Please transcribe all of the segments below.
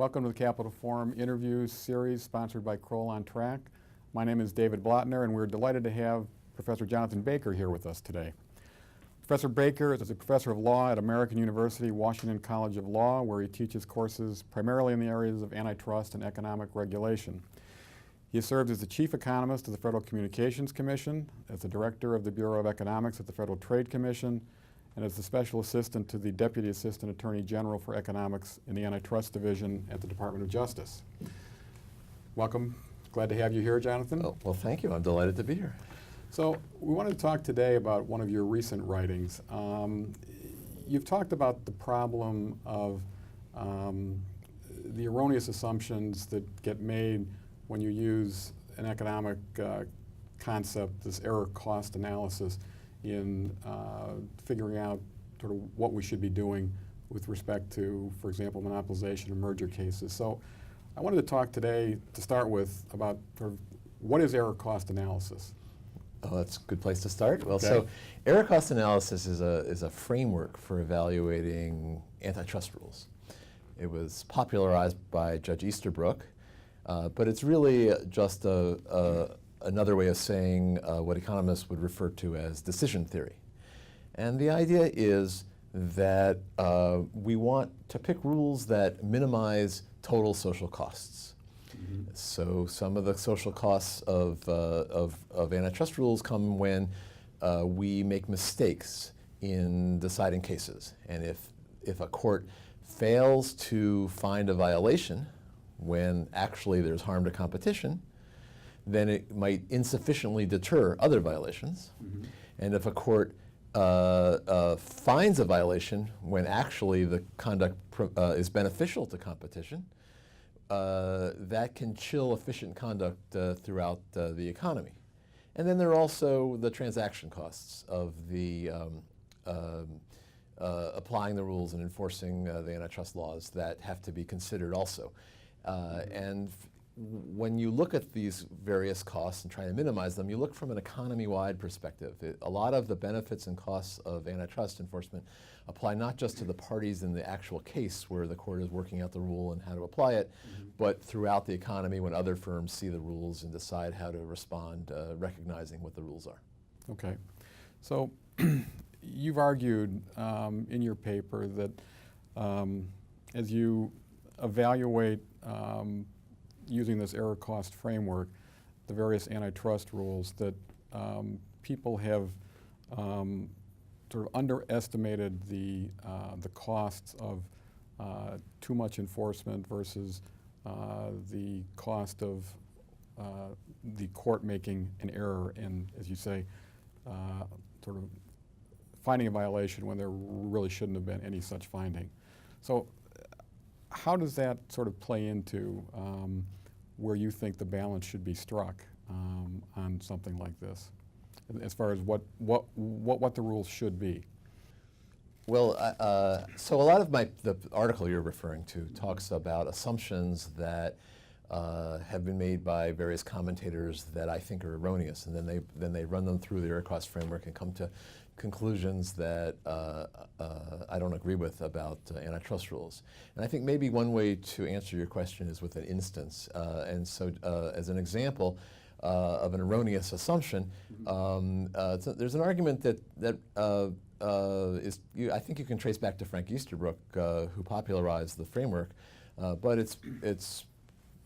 Welcome to the Capitol Forum interview series sponsored by Kroll on Track. My name is David Blotner, and we're delighted to have Professor Jonathan Baker here with us today. Professor Baker is a professor of law at American University, Washington College of Law, where he teaches courses primarily in the areas of antitrust and economic regulation. He has served as the chief economist of the Federal Communications Commission, as the director of the Bureau of Economics at the Federal Trade Commission, and as the special assistant to the Deputy Assistant Attorney General for Economics in the Antitrust Division at the Department of Justice. Welcome. Glad to have you here, Jonathan. Oh, well, thank you. I'm delighted to be here. So we wanted to talk today about one of your recent writings. You've talked about the problem of the erroneous assumptions that get made when you use an economic concept, this error cost analysis, in figuring out sort of what we should be doing with respect to, for example, monopolization and merger cases. So I wanted to talk today, to start with, about sort of what is error cost analysis? Oh, that's a good place to start. Well, Okay. So error cost analysis is a framework for evaluating antitrust rules. It was popularized by Judge Easterbrook, but it's really just another way of saying what economists would refer to as decision theory. And the idea is that we want to pick rules that minimize total social costs. Mm-hmm. So some of the social costs of antitrust rules come when we make mistakes in deciding cases. And if a court fails to find a violation when actually there's harm to competition, then it might insufficiently deter other violations. Mm-hmm. And if a court finds a violation when actually the conduct is beneficial to competition, that can chill efficient conduct throughout the economy. And then there are also the transaction costs of the applying the rules and enforcing the antitrust laws that have to be considered also. And when you look at these various costs and try to minimize them, you look from an economy-wide perspective. A lot of the benefits and costs of antitrust enforcement apply not just to the parties in the actual case where the court is working out the rule and how to apply it, but throughout the economy when other firms see the rules and decide how to respond, recognizing what the rules are. Okay. So you've argued in your paper that as you evaluate using this error cost framework, the various antitrust rules, that people have sort of underestimated the costs of too much enforcement versus the cost of the court making an error and, as you say, sort of finding a violation when there really shouldn't have been any such finding. So how does that sort of play into where you think the balance should be struck on something like this, as far as what the rules should be? Well, so a lot of the article you're referring to talks about assumptions that have been made by various commentators that I think are erroneous, and then they run them through the error cost framework and come to conclusions that I don't agree with about antitrust rules. And I think maybe one way to answer your question is with an instance. And so as an example of an erroneous assumption, there's an argument that I think you can trace back to Frank Easterbrook, who popularized the framework, but it's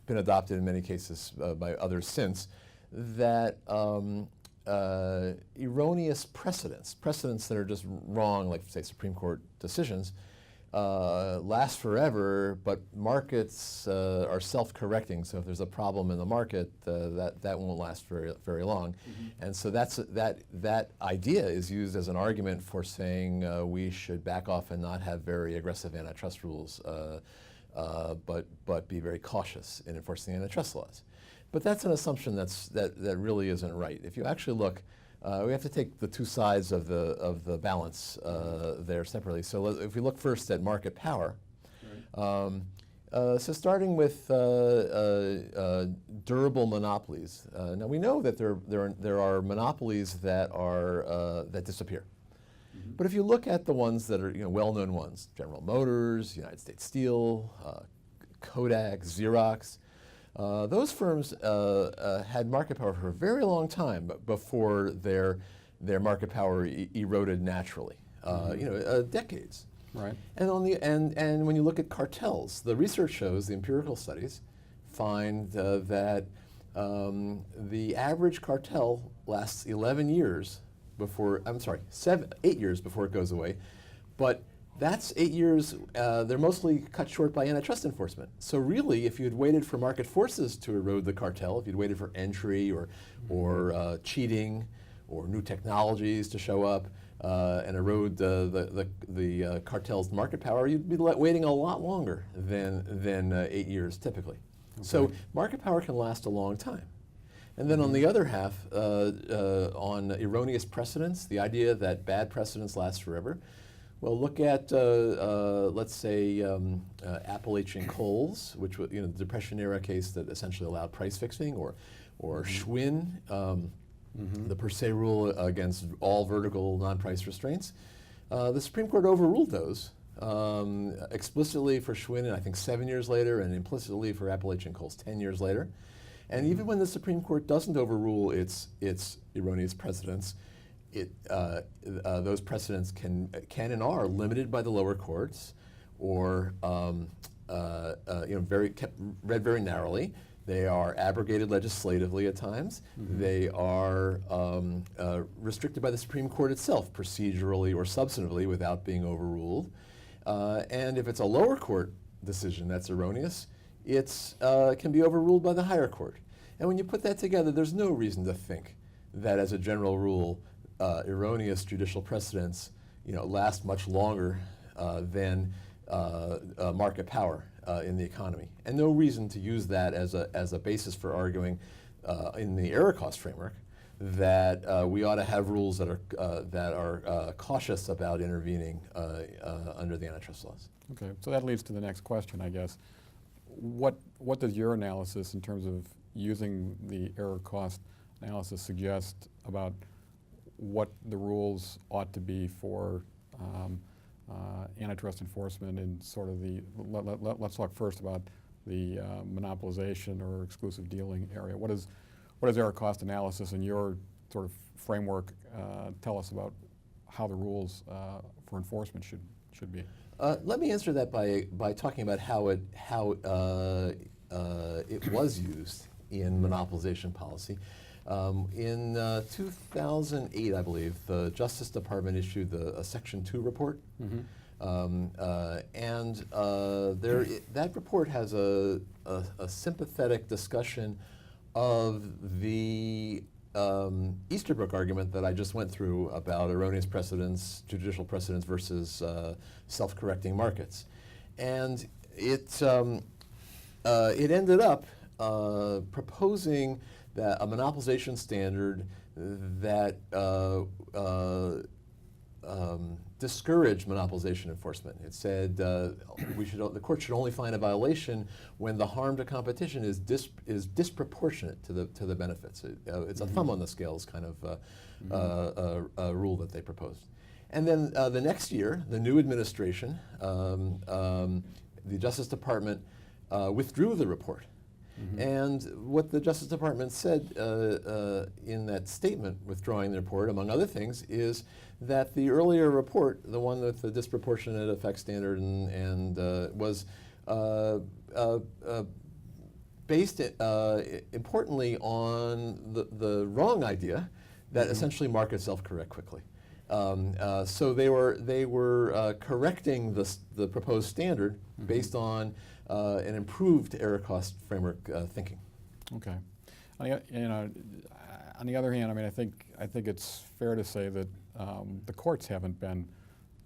been adopted in many cases by others since, that erroneous precedents that are just wrong, like say Supreme Court decisions, last forever, but markets are self-correcting. So if there's a problem in the market, that won't last very long. Mm-hmm. And so that idea is used as an argument for saying we should back off and not have very aggressive antitrust rules, but be very cautious in enforcing antitrust laws. But that's an assumption that really isn't right. If you actually look, we have to take the two sides of the balance there separately. So if we look first at market power, right. So starting with durable monopolies. Now we know that there are monopolies that disappear. Mm-hmm. But if you look at the ones that are well-known ones, General Motors, United States Steel, Kodak, Xerox. Those firms had market power for a very long time before their market power eroded naturally. Decades. Right. And when you look at cartels, the research shows, the empirical studies find that the average cartel lasts 11 years before, 8 years before it goes away, but that's 8 years, they're mostly cut short by antitrust enforcement. So really, if you had waited for market forces to erode the cartel, if you'd waited for entry or cheating or new technologies to show up and erode the cartel's market power, you'd be waiting a lot longer than 8 years typically. Okay. So market power can last a long time. And then on the other half, on erroneous precedents, the idea that bad precedents last forever. Well, look at, let's say, Appalachian Coals, which was the Depression era case that essentially allowed price fixing, or Schwinn, the per se rule against all vertical non-price restraints. The Supreme Court overruled those explicitly for Schwinn, I think 7 years later, and implicitly for Appalachian Coals 10 years later. And even when the Supreme Court doesn't overrule its erroneous precedents, those precedents can and are limited by the lower courts, or read very narrowly. They are abrogated legislatively at times. They are restricted by the Supreme Court itself, procedurally or substantively, without being overruled. And if it's a lower court decision that's erroneous, it can be overruled by the higher court. And when you put that together, there's no reason to think that, as a general rule, erroneous judicial precedents, last much longer than market power in the economy, and no reason to use that as a basis for arguing in the error cost framework that we ought to have rules that are cautious about intervening under the antitrust laws. Okay, so that leads to the next question, I guess. What does your analysis in terms of using the error cost analysis suggest about what the rules ought to be for antitrust enforcement in sort of the, let's talk first about the monopolization or exclusive dealing area. What does error cost analysis in your sort of framework tell us about how the rules for enforcement should be? Let me answer that by talking about how it was used in monopolization policy. In 2008, I believe, the Justice Department issued a Section 2 report. That report has a sympathetic discussion of the Easterbrook argument that I just went through about erroneous precedents, judicial precedents versus self-correcting markets. And it ended up proposing that a monopolization standard that discouraged monopolization enforcement. It said the court should only find a violation when the harm to competition is disproportionate to the benefits. It's a thumb on the scales kind of rule that they proposed. And then the next year, the new administration, the Justice Department withdrew the report. And what the Justice Department said in that statement withdrawing the report, among other things, is that the earlier report, the one with the disproportionate effect standard, was based importantly on the wrong idea that essentially markets self-correct quickly. So they were correcting the proposed standard based on an improved error cost framework thinking. Okay. On the other hand, I mean, I think it's fair to say that the courts haven't been,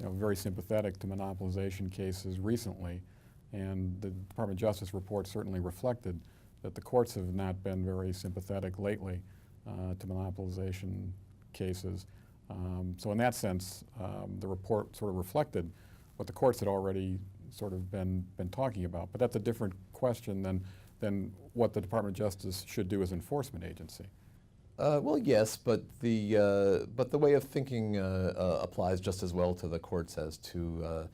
very sympathetic to monopolization cases recently, and the Department of Justice report certainly reflected that the courts have not been very sympathetic lately to monopolization cases. So in that sense, the report sort of reflected what the courts had already sort of been talking about. But that's a different question than what the Department of Justice should do as enforcement agency. Well, yes, but the way of thinking applies just as well to the courts as to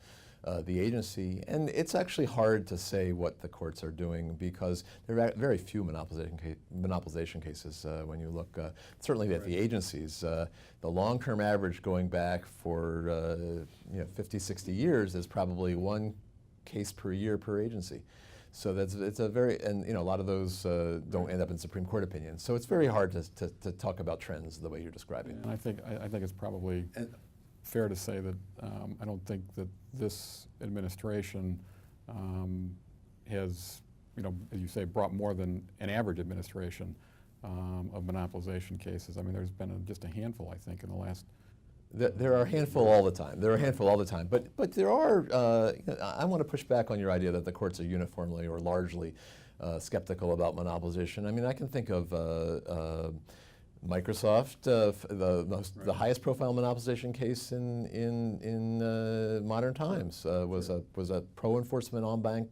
the agency. And it's actually hard to say what the courts are doing because there are very few monopolization cases when you look, certainly at the agencies. The long-term average going back for 50, 60 years is probably one case per year per agency. So it's a very, and a lot of those don't end up in Supreme Court opinions. So it's very hard to talk about trends the way you're describing. And I think it's probably fair to say that I don't think that this administration has, as you say, brought more than an average administration of monopolization cases. I mean, there's been just a handful, I think, in the last. There are a handful all the time. There are a handful all the time. But there are, I want to push back on your idea that the courts are uniformly or largely skeptical about monopolization. I mean, I can think of Microsoft, the highest profile monopolization case in modern times was a pro-enforcement en banc,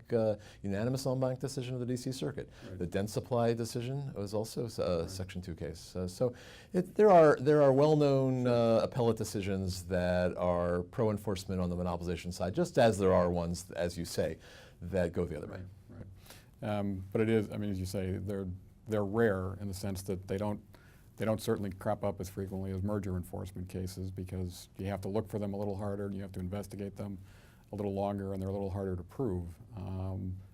unanimous en banc decision of the D.C. Circuit. Right. The dense supply decision was also a Section 2 case. So there are well-known appellate decisions that are pro-enforcement on the monopolization side, just as there are ones, as you say, that go the other way. Right. But it is, I mean, as you say, they're rare in the sense that they don't certainly crop up as frequently as merger enforcement cases because you have to look for them a little harder and you have to investigate them a little longer and they're a little harder to prove,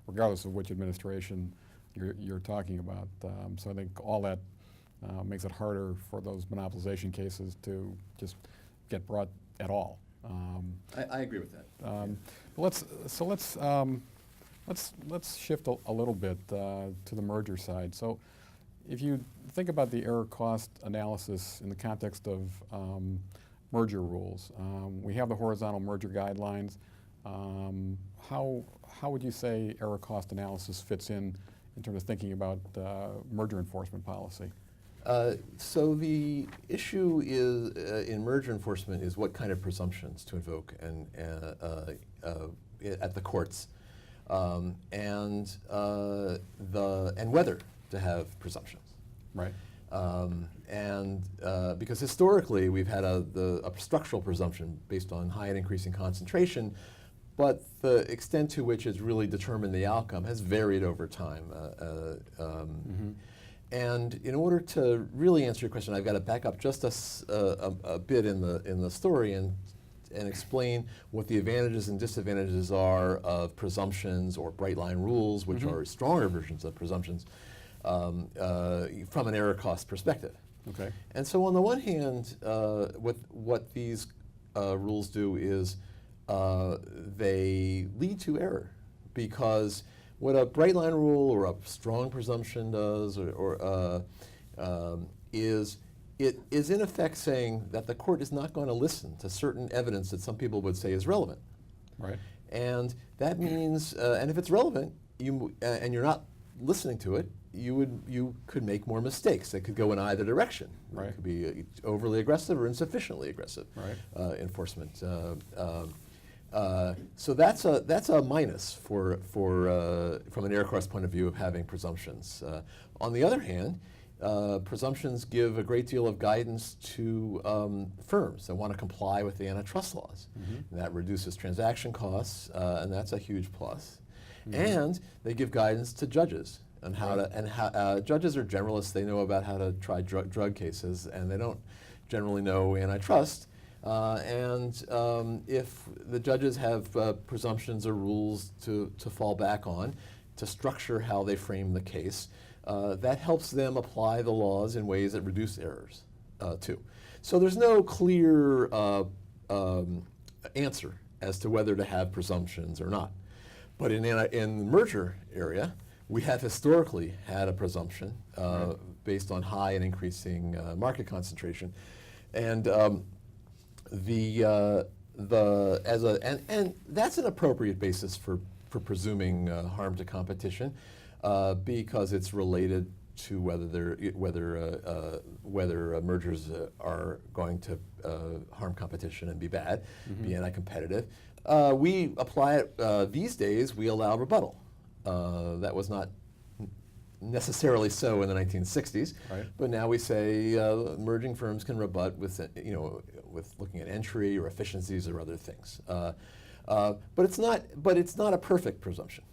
regardless of which administration you're talking about. So I think all that makes it harder for those monopolization cases to just get brought at all. I agree with that. Let's shift a little bit to the merger side. So if you think about the error cost analysis in the context of merger rules, we have the horizontal merger guidelines. How would you say error cost analysis fits in terms of thinking about merger enforcement policy? So the issue is in merger enforcement is what kind of presumptions to invoke at the courts, and whether to have presumptions. Right. Because historically we've had a structural presumption based on high and increasing concentration, but the extent to which it's really determined the outcome has varied over time. And in order to really answer your question, I've got to back up just a bit in the story and explain what the advantages and disadvantages are of presumptions or bright line rules, which are stronger versions of presumptions, from an error cost perspective. Okay. And so on the one hand, what these rules do is they lead to error, because what a bright line rule or a strong presumption does is it is in effect saying that the court is not going to listen to certain evidence that some people would say is relevant. Right. And that means, and if it's relevant, and you're not listening to it, you could make more mistakes that could go in either direction. Right. It could be overly aggressive or insufficiently aggressive enforcement. So that's a minus from an error cost point of view of having presumptions. On the other hand, presumptions give a great deal of guidance to firms that want to comply with the antitrust laws. And that reduces transaction costs, and that's a huge plus. And they give guidance to judges on how to, judges are generalists. They know about how to try drug cases, and they don't generally know antitrust. If the judges have presumptions or rules to fall back on to structure how they frame the case, that helps them apply the laws in ways that reduce errors too. So there's no clear answer as to whether to have presumptions or not. But in the merger area, we have historically had a presumption based on high and increasing market concentration, and that's an appropriate basis for presuming harm to competition, because it's related to whether mergers are going to harm competition and be bad, be anti-competitive. We apply it these days. We allow rebuttal. That was not necessarily so in the 1960s, but now we say merging firms can rebut with with looking at entry or efficiencies or other things. But it's not. But it's not a perfect presumption.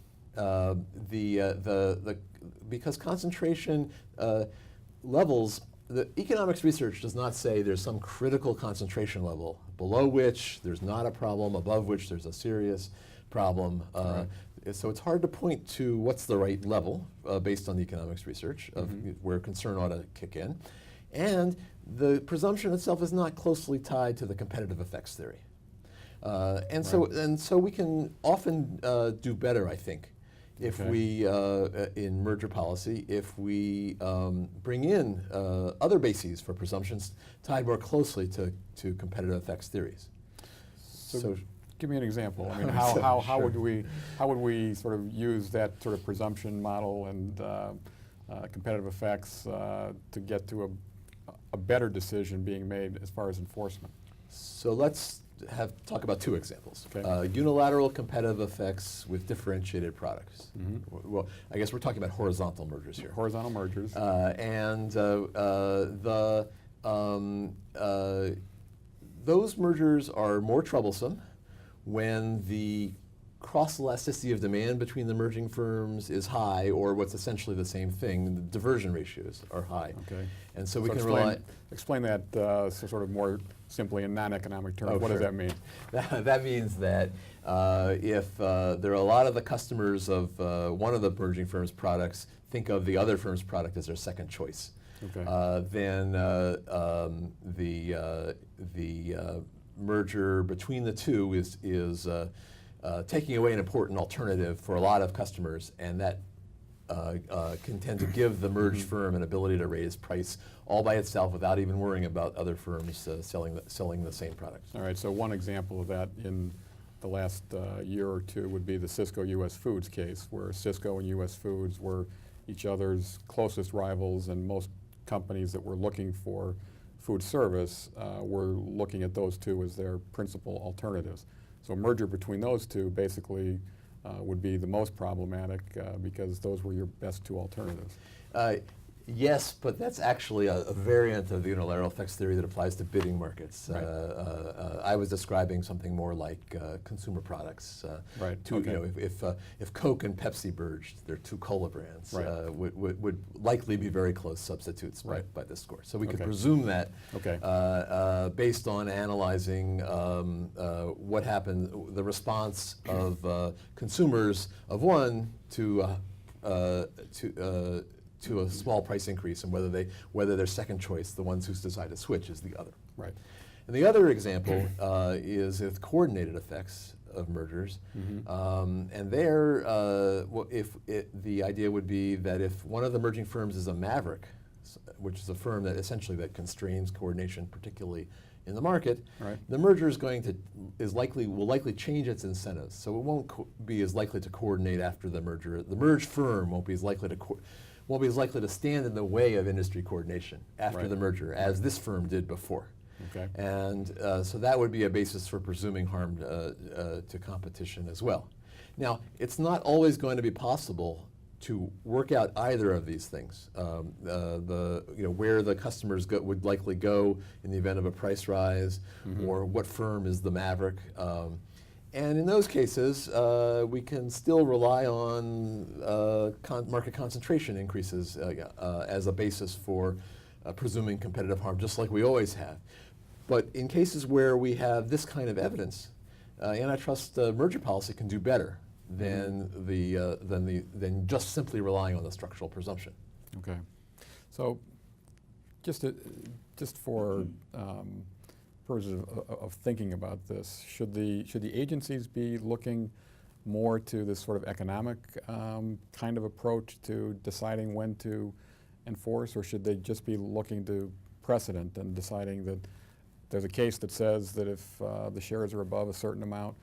Because concentration levels, the economics research does not say there's some critical concentration level below which there's not a problem, above which there's a serious problem. Right. So it's hard to point to what's the right level based on the economics research of where concern ought to kick in. And the presumption itself is not closely tied to the competitive effects theory. So we can often do better, I think, if we, in merger policy, if we bring in other bases for presumptions tied more closely to competitive effects theories. So give me an example. I mean, how would we sort of use that sort of presumption model and competitive effects to get to a better decision being made as far as enforcement? So let's talk about two examples. Okay. Unilateral competitive effects with differentiated products. Well, I guess we're talking about horizontal mergers here. Horizontal mergers. Those mergers are more troublesome when the cross-elasticity of demand between the merging firms is high, or what's essentially the same thing, the diversion ratios are high. Okay. And so we can explain that sort of more simply in non-economic terms. Oh, what sure. does that mean? That means that if there are a lot of the customers of one of the merging firm's products think of the other firm's product as their second choice, then the merger between the two is taking away an important alternative for a lot of customers, and that can tend to give the merged firm an ability to raise price all by itself without even worrying about other firms selling the same products. All right, so one example of that in the last year or two would be the Cisco US Foods case, where Cisco and US Foods were each other's closest rivals, and most companies that were looking for food service were looking at those two as their principal alternatives. So a merger between those two basically would be the most problematic because those were your best two alternatives. Yes, but that's actually a variant of the unilateral effects theory that applies to bidding markets. Right. I was describing something more like consumer products. Right. You know, if Coke and Pepsi merged, their two cola brands would likely be very close substitutes by this score. So we could presume that based on analyzing what happened, the response of consumers of one to a small price increase, and whether their second choice, the ones who decide to switch, is the other. Right. And the other example is with coordinated effects of mergers, and there, the idea would be that if one of the merging firms is a maverick, which is a firm that essentially constrains coordination, particularly in the market, the merger will likely change its incentives, so it won't be as likely to coordinate after the merger. The merged firm won't be as likely to stand in the way of industry coordination after the merger as this firm did before. Okay. And so that would be a basis for presuming harm to competition as well. Now, it's not always going to be possible to work out either of these things. Where the customers would likely go in the event of a price rise, or what firm is the maverick. And in those cases, we can still rely on market concentration increases as a basis for presuming competitive harm, just like we always have. But in cases where we have this kind of evidence, antitrust merger policy can do better than just simply relying on the structural presumption. Okay. So just for purposes of thinking about this, should the agencies be looking more to this sort of economic kind of approach to deciding when to enforce, or should they just be looking to precedent and deciding that there's a case that says that if the shares are above a certain amount,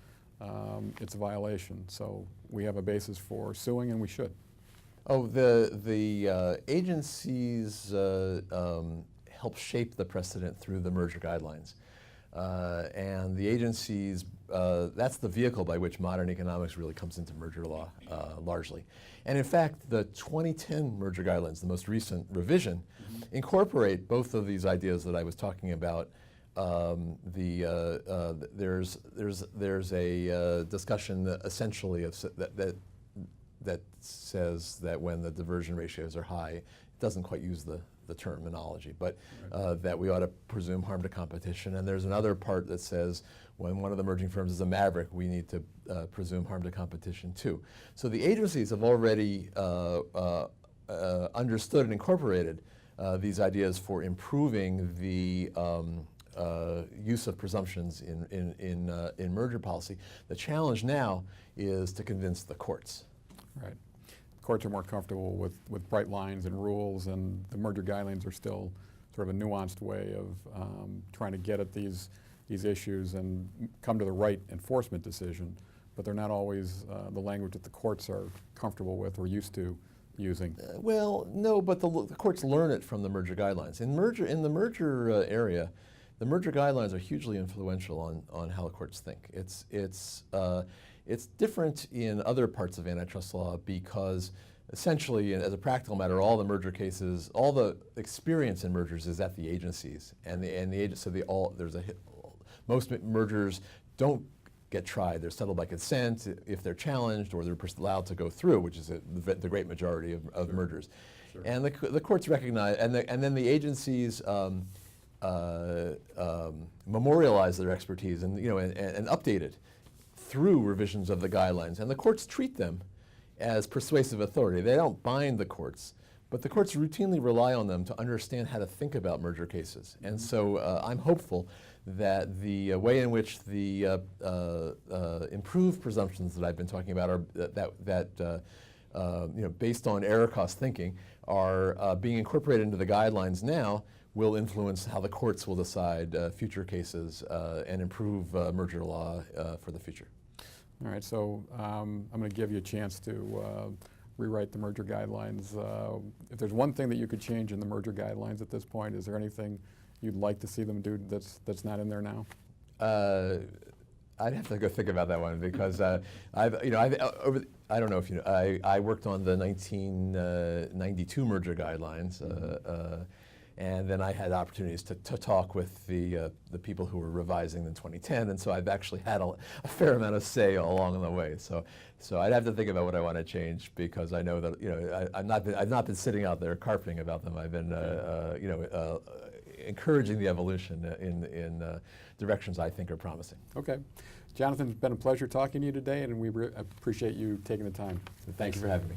it's a violation, so we have a basis for suing and we should? Oh, the agencies help shape the precedent through the merger guidelines. And the agencies, that's the vehicle by which modern economics really comes into merger law, largely. And in fact, the 2010 merger guidelines, the most recent revision, incorporate both of these ideas that I was talking about there's a discussion essentially that says that when the diversion ratios are high, it doesn't quite use the terminology, but that we ought to presume harm to competition. And there's another part that says when one of the merging firms is a maverick, we need to presume harm to competition too. So the agencies have already understood and incorporated these ideas for improving the use of presumptions in merger policy. The challenge now is to convince the courts. Right. Courts are more comfortable with bright lines and rules, and the merger guidelines are still sort of a nuanced way of trying to get at these issues and come to the right enforcement decision, but they're not always the language that the courts are comfortable with or used to using. Well, no, but the courts learn it from the merger guidelines. In the merger area, the merger guidelines are hugely influential on how the courts think. It's different in other parts of antitrust law because essentially, as a practical matter, all the merger cases, all the experience in mergers is at the agencies, most mergers don't get tried. They're settled by consent if they're challenged, or they're allowed to go through, which is the great majority of mergers. Sure. And the courts recognize, and then the agencies memorialize their expertise and update it through revisions of the guidelines, and the courts treat them as persuasive authority. They don't bind the courts, but the courts routinely rely on them to understand how to think about merger cases. And so I'm hopeful that the way in which the improved presumptions that I've been talking about are based on error cost thinking are being incorporated into the guidelines now will influence how the courts will decide future cases and improve merger law for the future. All right, so I'm going to give you a chance to rewrite the merger guidelines. If there's one thing that you could change in the merger guidelines at this point, is there anything you'd like to see them do that's not in there now? I'd have to go think about that one because I don't know if you know, I worked on the 1992 merger guidelines. And then I had opportunities to talk with the people who were revising in 2010, and so I've actually had a fair amount of say along the way. So I'd have to think about what I want to change because I know that I've not been sitting out there carping about them. I've been encouraging the evolution in directions I think are promising. Okay, Jonathan, it's been a pleasure talking to you today, and we appreciate you taking the time. Thank you for having me.